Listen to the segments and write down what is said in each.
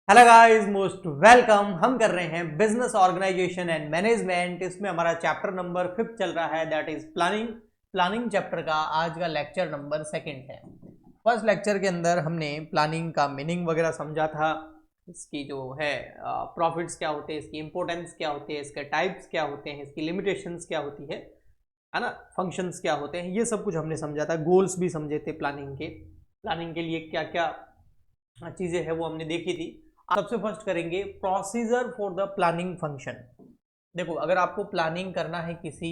Hello guys, most welcome. हम कर रहे हैं बिजनेस ऑर्गेनाइजेशन एंड मैनेजमेंट। इसमें हमारा चैप्टर नंबर 5 चल रहा है, दैट इज प्लानिंग चैप्टर का आज का लेक्चर नंबर 2 है। फर्स्ट लेक्चर के अंदर हमने प्लानिंग का मीनिंग वगैरह समझा था, इसकी जो है प्रॉफिट्स क्या होते हैं, इसकी इंपॉर्टेंस क्या होती है, इसके टाइप्स क्या होते हैं, इसकी लिमिटेशंस क्या होती है ना, फंक्शंस क्या होते हैं, ये सब कुछ हमने समझा था। गोल्स भी समझे थे प्लानिंग के लिए क्या क्या चीजें हैं वो हमने देखी थी। सबसे फर्स्ट करेंगे procedure for the planning function. देखो, अगर आपको प्लानिंग करना है किसी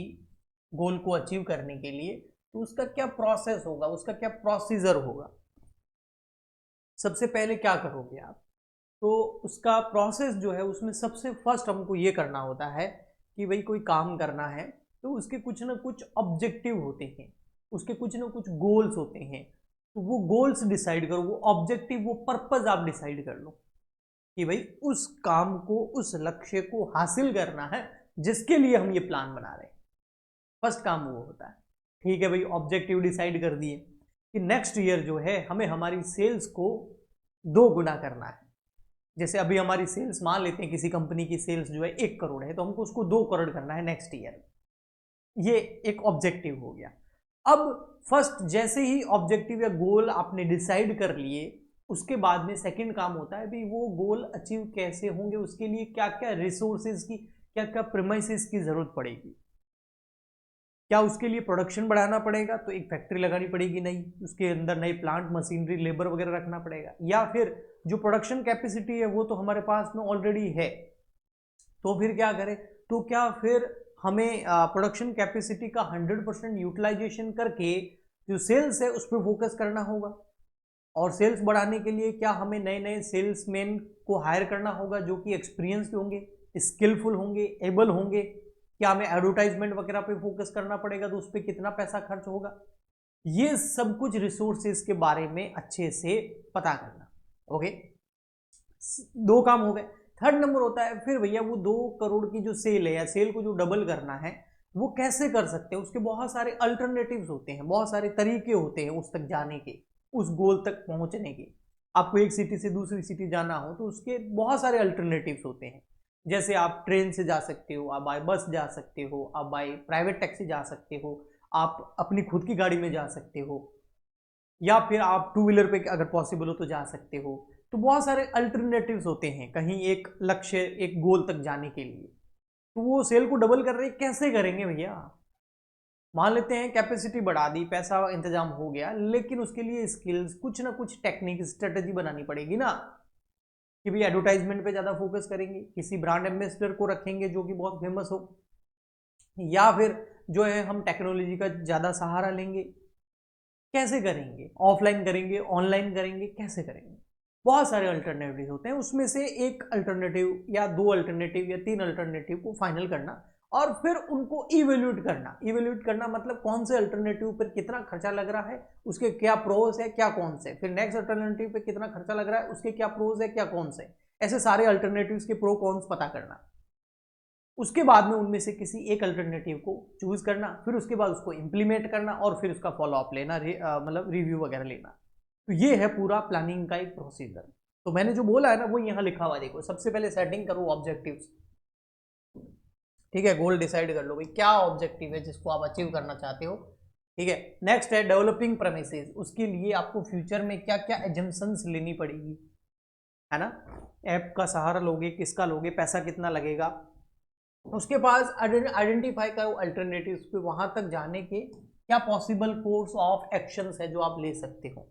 गोल को अचीव करने के लिए, तो उसका क्या प्रोसेस होगा, उसका क्या प्रोसीजर होगा। सबसे पहले क्या करोगे आप, तो उसका प्रोसेस जो है उसमें सबसे फर्स्ट हमको ये करना होता है कि भाई कोई काम करना है तो उसके कुछ ना कुछ ऑब्जेक्टिव होते हैं, उसके कुछ ना कुछ गोल्स होते हैं। तो वो गोल्स डिसाइड करो, वो ऑब्जेक्टिव, वो पर्पज आप डिसाइड कर लो कि भाई उस काम को, उस लक्ष्य को हासिल करना है जिसके लिए हम ये प्लान बना रहे हैं। फर्स्ट काम वो होता है। ठीक है भाई, ऑब्जेक्टिव डिसाइड कर दिए कि नेक्स्ट ईयर जो है हमें हमारी सेल्स को 2 गुना करना है। जैसे अभी हमारी सेल्स, मान लेते हैं किसी कंपनी की सेल्स जो है 1 करोड़ है, तो हमको उसको 2 करोड़ करना है नेक्स्ट ईयर। ये एक ऑब्जेक्टिव हो गया। अब फर्स्ट जैसे ही ऑब्जेक्टिव या गोल आपने डिसाइड कर लिए, उसके बाद में सेकंड काम होता है भाई वो गोल अचीव कैसे होंगे, उसके लिए क्या क्या रिसोर्सेज की, क्या क्या प्रीमाइसेस की जरूरत पड़ेगी। क्या उसके लिए प्रोडक्शन बढ़ाना पड़ेगा, तो एक फैक्ट्री लगानी पड़ेगी नई, उसके अंदर नई प्लांट मशीनरी लेबर वगैरह रखना पड़ेगा। या फिर जो प्रोडक्शन कैपेसिटी है वो तो हमारे पास में ऑलरेडी है, तो फिर क्या करें, तो क्या फिर हमें प्रोडक्शन कैपेसिटी का 100% यूटिलाइजेशन करके जो सेल्स है उस पर फोकस करना होगा। और सेल्स बढ़ाने के लिए क्या हमें नए नए सेल्समैन को हायर करना होगा जो कि एक्सपीरियंस्ड होंगे, स्किलफुल होंगे, एबल होंगे। क्या हमें एडवर्टाइजमेंट वगैरह पे फोकस करना पड़ेगा, तो उस पर कितना पैसा खर्च होगा। ये सब कुछ रिसोर्सेज के बारे में अच्छे से पता करना। ओके, 2 काम हो गए। थर्ड नंबर होता है फिर भैया वो 2 करोड़ की जो सेल है या सेल को जो डबल करना है वो कैसे कर सकते हैं। उसके बहुत सारे अल्टरनेटिव्स होते हैं, बहुत सारे तरीके होते हैं उस तक जाने के, उस गोल तक पहुंचने के। आपको एक सिटी से दूसरी सिटी जाना हो तो उसके बहुत सारे अल्टरनेटिव्स होते हैं। जैसे आप ट्रेन से जा सकते हो, आप बाय बस जा सकते हो, आप बाय प्राइवेट टैक्सी जा सकते हो, आप अपनी खुद की गाड़ी में जा सकते हो, या फिर आप 2 व्हीलर पे अगर पॉसिबल हो तो जा सकते हो। तो बहुत सारे अल्टरनेटिव्स होते हैं कहीं एक लक्ष्य, एक गोल तक जाने के लिए। तो वो सेल को डबल कर रहे हैं, कैसे करेंगे भैया। मान लेते हैं कैपेसिटी बढ़ा दी, पैसा इंतजाम हो गया, लेकिन उसके लिए स्किल्स, कुछ ना कुछ टेक्निक, स्ट्रेटेजी बनानी पड़ेगी ना। कि भाई एडवर्टाइजमेंट पे ज्यादा फोकस करेंगे, किसी ब्रांड एम्बेसडर को रखेंगे जो कि बहुत फेमस हो, या फिर जो है हम टेक्नोलॉजी का ज्यादा सहारा लेंगे। कैसे करेंगे, ऑफलाइन करेंगे, ऑनलाइन करेंगे, कैसे करेंगे। बहुत सारे अल्टरनेटिव होते हैं, उसमें से एक अल्टरनेटिव या 2 अल्टरनेटिव या 3 अल्टरनेटिव को फाइनल करना और फिर उनको इवेल्यूएट करना मतलब कौन से अल्टरनेटिव पर कितना खर्चा लग रहा है, उसके क्या प्रोस है, क्या कौन से, फिर नेक्स्ट अल्टरनेटिव पे कितना खर्चा लग रहा है, उसके क्या प्रोस है, क्या कौन से। ऐसे सारे अल्टरनेटिव्स के प्रो कॉन्स पता करना। उसके बाद में उनमें से किसी एक अल्टरनेटिव को चूज करना, फिर उसके बाद उसको इंप्लीमेंट करना और फिर उसका फॉलो अप लेना, मतलब रिव्यू वगैरह लेना। तो ये है पूरा प्लानिंग का एक प्रोसीजर। तो मैंने जो बोला है ना वो यहाँ लिखा हुआ, देखो सबसे पहले सेटिंग करो ऑब्जेक्टिव्स। ठीक है, गोल डिसाइड कर लो भाई क्या ऑब्जेक्टिव है जिसको आप अचीव करना चाहते हो। ठीक है, नेक्स्ट है डेवलपिंग प्रेमिसेस। उसके लिए आपको फ्यूचर में क्या क्या एजम्पशंस लेनी पड़ेगी, है ना। ऐप का सहारा लोगे, किसका लोगे, पैसा कितना लगेगा। उसके पास आइडेंटिफाई करो अल्टरनेटिव्स पे, वहां तक जाने के क्या पॉसिबल कोर्स ऑफ एक्शंस है जो आप ले सकते हो।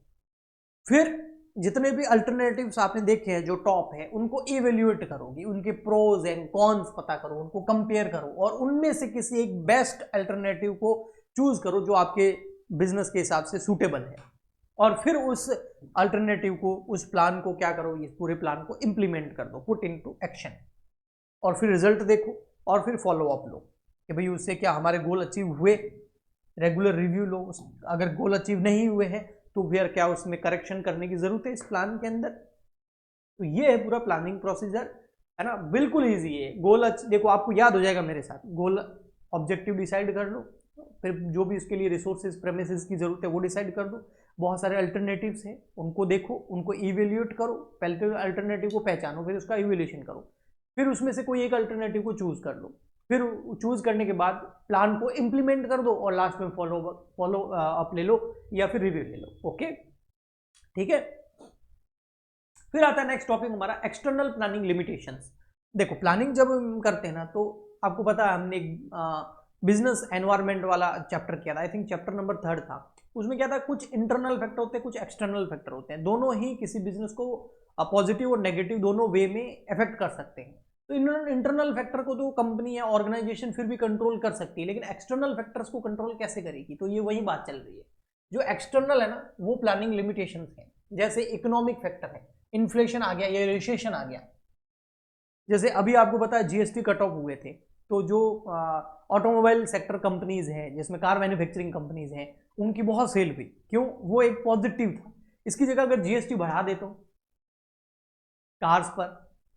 फिर जितने भी अल्टरनेटिव्स आपने देखे हैं जो टॉप है उनको इवेल्युएट करोगी, उनके प्रोज एंड कॉन्स पता करो, उनको कंपेयर करो और उनमें से किसी एक बेस्ट अल्टरनेटिव को चूज करो जो आपके बिजनेस के हिसाब से सूटेबल है। और फिर उस अल्टरनेटिव को, उस प्लान को क्या करो, इस पूरे प्लान को इंप्लीमेंट कर दो, पुट इनटू एक्शन। और फिर रिजल्ट देखो और फिर फॉलो अप लो कि भाई उससे क्या हमारे गोल अचीव हुए। रेगुलर रिव्यू लो, अगर गोल अचीव नहीं हुए हैं तो फिर क्या उसमें करेक्शन करने की जरूरत है इस प्लान के अंदर। तो ये है पूरा प्लानिंग प्रोसीजर, है ना। बिल्कुल ईजी है। गोल देखो आपको याद हो जाएगा मेरे साथ। गोल, ऑब्जेक्टिव डिसाइड कर लो, फिर जो भी उसके लिए रिसोर्सेज प्रेमिसेस की जरूरत है वो डिसाइड कर दो। बहुत सारे अल्टरनेटिव्स हैं, उनको देखो, उनको इवेल्यूएट करो, पहले तो अल्टरनेटिव को पहचानो, फिर उसका इवेल्यूएशन करो, फिर उसमें से कोई एक अल्टरनेटिव को चूज कर लो, फिर चूज करने के बाद प्लान को इंप्लीमेंट कर दो और लास्ट में फॉलो अप ले लो या फिर रिव्यू ले लो। ओके, ठीक है। फिर आता है नेक्स्ट टॉपिक हमारा एक्सटर्नल प्लानिंग लिमिटेशंस। देखो प्लानिंग जब हम करते हैं ना, तो आपको पता है हमने बिजनेस एनवायरनमेंट वाला चैप्टर किया था, आई थिंक चैप्टर नंबर 3 था। उसमें क्या था, कुछ इंटरनल फैक्टर होते हैं, कुछ एक्सटर्नल फैक्टर होते हैं, दोनों ही किसी बिजनेस को पॉजिटिव और नेगेटिव दोनों वे में इफेक्ट कर सकते हैं। तो इंटरनल फैक्टर को तो कंपनी या ऑर्गेनाइजेशन फिर भी कंट्रोल कर सकती है, लेकिन एक्सटर्नल फैक्टर्स को कंट्रोल कैसे करेगी, तो ये वही बात चल रही है। जो एक्सटर्नल है ना, वो प्लानिंग लिमिटेशंस है। जैसे इकोनॉमिक फैक्टर है, इन्फ्लेशन आ गया या रिसेशन आ गया। जैसे अभी आपको पता है जीएसटी कट ऑफ हुए थे, तो जो ऑटोमोबाइल सेक्टर कंपनीज हैं, जिसमें कार मैन्युफैक्चरिंग कंपनीज हैं, उनकी बहुत सेल हुई। क्यों? वो एक पॉजिटिव था। इसकी जगह अगर जीएसटी बढ़ा दे तो कार्स पर,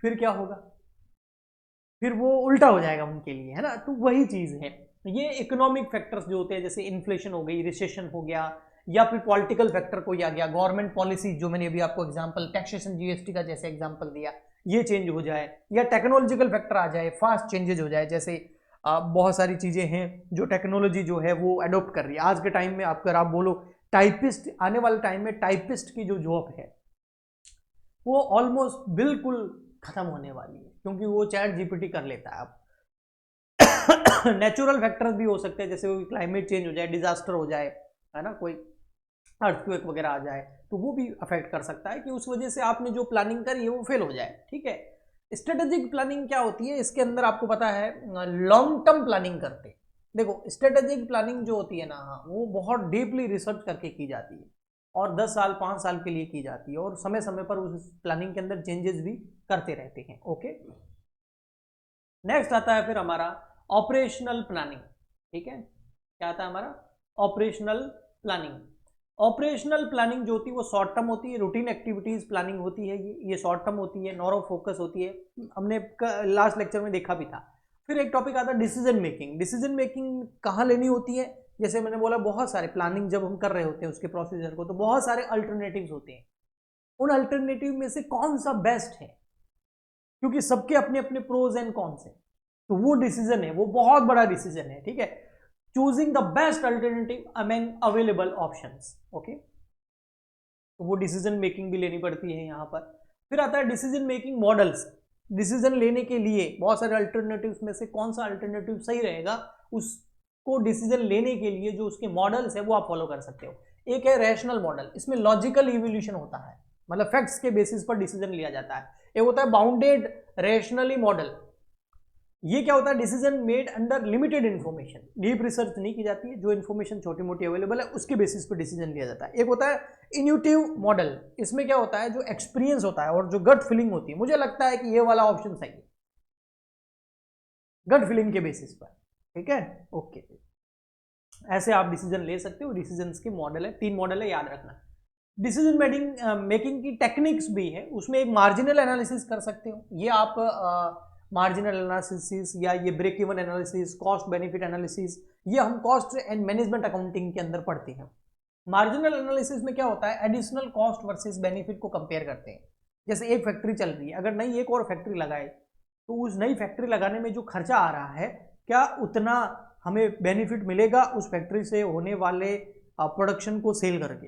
फिर क्या होगा, फिर वो उल्टा हो जाएगा उनके लिए, है ना। तो वही चीज है, ये इकोनॉमिक फैक्टर्स जो होते हैं, जैसे इन्फ्लेशन हो गई, रिसेशन हो गया, या फिर पॉलिटिकल फैक्टर कोई आ गया, गवर्नमेंट पॉलिसी जो मैंने अभी आपको एग्जांपल टैक्सेशन जीएसटी का जैसे एग्जांपल दिया, ये चेंज हो जाए, या टेक्नोलॉजिकल फैक्टर आ जाए, फास्ट चेंजेज हो जाए। जैसे बहुत सारी चीजें हैं जो टेक्नोलॉजी जो है वो अडोप्ट कर रही है आज के टाइम में। अगर आप बोलो टाइपिस्ट, आने वाले टाइम में टाइपिस्ट की जो जॉब है वो ऑलमोस्ट बिल्कुल खत्म होने वाली है, क्योंकि वो चैट जीपीटी कर लेता है अब। नेचुरल फैक्टर्स भी हो सकते हैं, जैसे कोई क्लाइमेट चेंज हो जाए, डिजास्टर हो जाए, है ना, कोई अर्थक्वेक वगैरह आ जाए, तो वो भी अफेक्ट कर सकता है कि उस वजह से आपने जो प्लानिंग करी है वो फेल हो जाए। ठीक है। स्ट्रेटेजिक प्लानिंग क्या होती है, इसके अंदर आपको पता है लॉन्ग टर्म प्लानिंग करते हैं। देखो स्ट्रेटेजिक प्लानिंग जो होती है ना, वो बहुत डीपली रिसर्च करके की जाती है और 10 साल 5 साल के लिए की जाती है, और समय समय पर उस प्लानिंग के अंदर चेंजेस भी करते रहते हैं। ओके, नेक्स्ट आता है फिर हमारा ऑपरेशनल प्लानिंग। ठीक है, क्या आता है हमारा ऑपरेशनल प्लानिंग। ऑपरेशनल प्लानिंग जो होती है वो शॉर्ट टर्म होती है, रूटीन एक्टिविटीज प्लानिंग होती है, ये शॉर्ट टर्म होती है, नॉरो फोकस होती है, हमने लास्ट लेक्चर में देखा भी था। फिर एक टॉपिक आता है डिसीजन मेकिंग। डिसीजन मेकिंग कहाँ लेनी होती है, जैसे मैंने बोला बहुत सारे प्लानिंग जब हम कर रहे होते हैं उसके प्रोसीजर को, तो बहुत सारे अल्टरनेटिव्स होते हैं। उन अल्टरनेटिव में से कौन सा बेस्ट है, क्योंकि सबके अपने अपने प्रोज एंड कॉन्स हैं, तो वो डिसीजन है, वो बहुत बड़ा डिसीजन है। ठीक है, choosing the best alternative among available options. Okay, तो वो डिसीजन मेकिंग भी लेनी पड़ती है यहाँ पर। फिर आता है डिसीजन मेकिंग मॉडल्स। डिसीजन लेने के लिए बहुत सारे अल्टरनेटिव्स में से कौन सा अल्टरनेटिव सही रहेगा, उसको डिसीजन लेने के लिए जो उसके मॉडल्स है वो आप फॉलो कर सकते हो। एक है रैशनल मॉडल, इसमें लॉजिकल इवोल्यूशन होता है, मतलब फैक्ट्स के बेसिस पर डिसीजन लिया जाता है। एक होता है बाउंडेड रैशनली मॉडल, ये क्या होता है, decision made under limited information, deep research नहीं की जाती है, जो इन्फॉर्मेशन छोटी मोटी अवेलेबल है उसके बेसिस पर डिसीजन लिया जाता है। एक होता है इन्यूटिव मॉडल, इसमें क्या होता है, जो एक्सपीरियंस होता है और जो गट फीलिंग होती है, मुझे लगता है कि ये वाला ऑप्शन सही है, गट फीलिंग के बेसिस पर। ठीक है, ओके, ऐसे आप डिसीजन ले सकते हो। डिसीजन की मॉडल है, 3 मॉडल है, याद रखना। डिसीजन मेकिंग की टेक्निक्स भी है, उसमें एक मार्जिनल एनालिसिस कर सकते हो, ये आप मार्जिनल एनालिसिस या ये break even analysis, cost benefit analysis, ये हम कॉस्ट एंड मैनेजमेंट अकाउंटिंग के अंदर पढ़ते हैं। मार्जिनल एनालिसिस में क्या होता है, एडिशनल कॉस्ट वर्सेस बेनिफिट को कंपेयर करते हैं। जैसे एक फैक्ट्री चल रही है, अगर नई एक और फैक्ट्री लगाए, तो उस नई फैक्ट्री लगाने में जो खर्चा आ रहा है, क्या उतना हमें बेनिफिट मिलेगा उस फैक्ट्री से होने वाले प्रोडक्शन को सेल करके,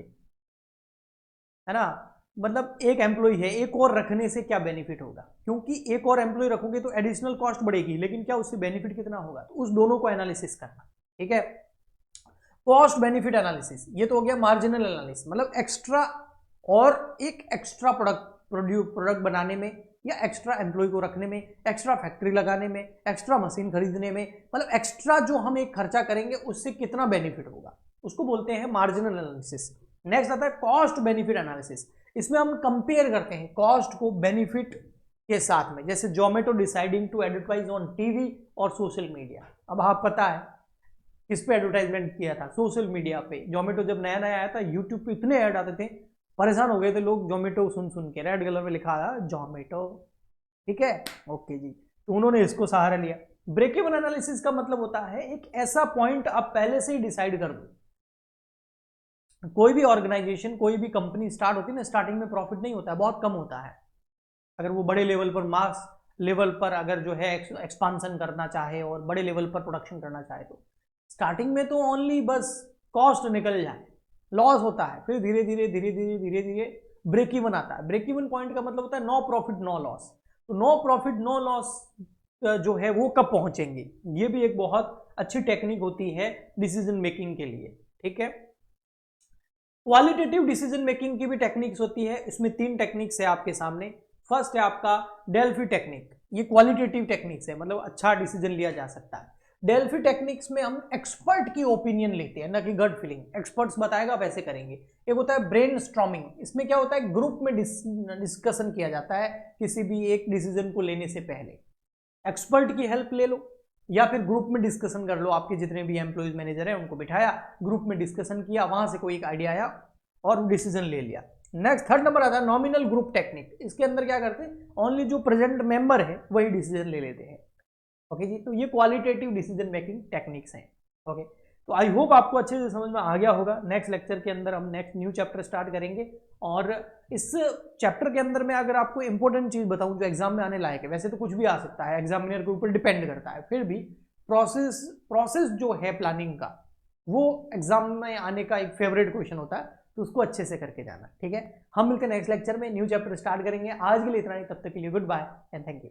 है ना। मतलब एक एम्प्लॉय है, एक और रखने से क्या बेनिफिट होगा, क्योंकि एक और एम्प्लॉय रखोगे तो एडिशनल कॉस्ट बढ़ेगी, लेकिन क्या उससे बेनिफिट कितना होगा, तो उस दोनों को एनालिसिस करना। ठीक है, कॉस्ट बेनिफिट एनालिसिस, ये तो हो गया मार्जिनल एनालिसिस, मतलब एक्स्ट्रा और एक एक्स्ट्रा प्रोडक्ट बनाने में, या एक्स्ट्रा एम्प्लॉय को रखने में, एक्स्ट्रा फैक्ट्री लगाने में, एक्स्ट्रा मशीन खरीदने में, मतलब एक्स्ट्रा जो हम एक खर्चा करेंगे उससे कितना बेनिफिट होगा, उसको बोलते हैं मार्जिनल एनालिसिस। नेक्स्ट आता है कॉस्ट बेनिफिट एनालिसिस, इसमें हम कंपेयर करते हैं कॉस्ट को बेनिफिट के साथ में। जैसे Zomato deciding to advertise on TV और सोशल मीडिया, अब आप पता है किस पे एडवर्टाइजमेंट किया था, सोशल मीडिया पे। जोमेटो जब नया नया आया था, यूट्यूब पे इतने ऐड आते थे, परेशान हो गए थे लोग जोमेटो सुन सुन के, रेड कलर में लिखा था जोमेटो। ठीक है, ओके जी, तो उन्होंने इसको सहारा लिया। ब्रेक इवन एनालिसिस का मतलब होता है एक ऐसा पॉइंट आप पहले से ही डिसाइड कर दो कोई भी ऑर्गेनाइजेशन, कोई भी कंपनी स्टार्ट होती है ना, स्टार्टिंग में प्रॉफिट नहीं होता है, बहुत कम होता है। अगर वो बड़े लेवल पर, मास लेवल पर अगर जो है एक्सपांसन करना चाहे और बड़े लेवल पर प्रोडक्शन करना चाहे, तो स्टार्टिंग में तो ओनली बस कॉस्ट निकल जाए, लॉस होता है, फिर धीरे धीरे धीरे धीरे धीरे धीरे ब्रेक इवन आता है। ब्रेक इवन पॉइंट का मतलब होता है नो प्रॉफिट नो लॉस। तो नो प्रॉफिट नो लॉस जो है वो कब पहुंचेंगे, ये भी एक बहुत अच्छी टेक्निक होती है डिसीजन मेकिंग के लिए। ठीक है, क्वालिटेटिव डिसीजन मेकिंग की भी टेक्निक्स होती है, इसमें 3 टेक्निक्स है आपके सामने। फर्स्ट है आपका डेल्फी टेक्निक, ये क्वालिटेटिव टेक्निक्स है, मतलब अच्छा डिसीजन लिया जा सकता है। डेल्फी टेक्निक्स में हम एक्सपर्ट की ओपिनियन लेते हैं, ना कि गट फीलिंग, एक्सपर्ट्स बताएगा वैसे करेंगे। एक होता है ब्रेन स्टॉर्मिंग, इसमें क्या होता है ग्रुप में डिस्कशन किया जाता है किसी भी एक डिसीजन को लेने से पहले। एक्सपर्ट की हेल्प ले लो या फिर ग्रुप में डिस्कशन कर लो, आपके जितने भी एम्प्लॉइज मैनेजर हैं उनको बिठाया, ग्रुप में डिस्कशन किया, वहां से कोई एक आइडिया आया और डिसीजन ले लिया। नेक्स्ट थर्ड नंबर आता है नॉमिनल ग्रुप टेक्निक। इसके अंदर क्या करते हैं, ओनली जो प्रेजेंट मेंबर है वही डिसीजन ले लेते हैं। ओके जी, तो ये क्वालिटेटिव डिसीजन मेकिंग टेक्निक्स हैं। ओके, तो आई होप आपको अच्छे से समझ में आ गया होगा। नेक्स्ट लेक्चर के अंदर हम नेक्स्ट न्यू चैप्टर स्टार्ट करेंगे, और इस चैप्टर के अंदर मैं अगर आपको इंपॉर्टेंट चीज बताऊं जो एग्जाम में आने लायक है, वैसे तो कुछ भी आ सकता है, एग्जामिनर के ऊपर डिपेंड करता है, फिर भी प्रोसेस जो है प्लानिंग का, वो एग्जाम में आने का एक फेवरेट क्वेश्चन होता है, तो उसको अच्छे से करके जाना। ठीक है, हम मिलकर नेक्स्ट लेक्चर में न्यू चैप्टर स्टार्ट करेंगे। आज के लिए इतना ही, तब तक के लिए goodbye and thank you.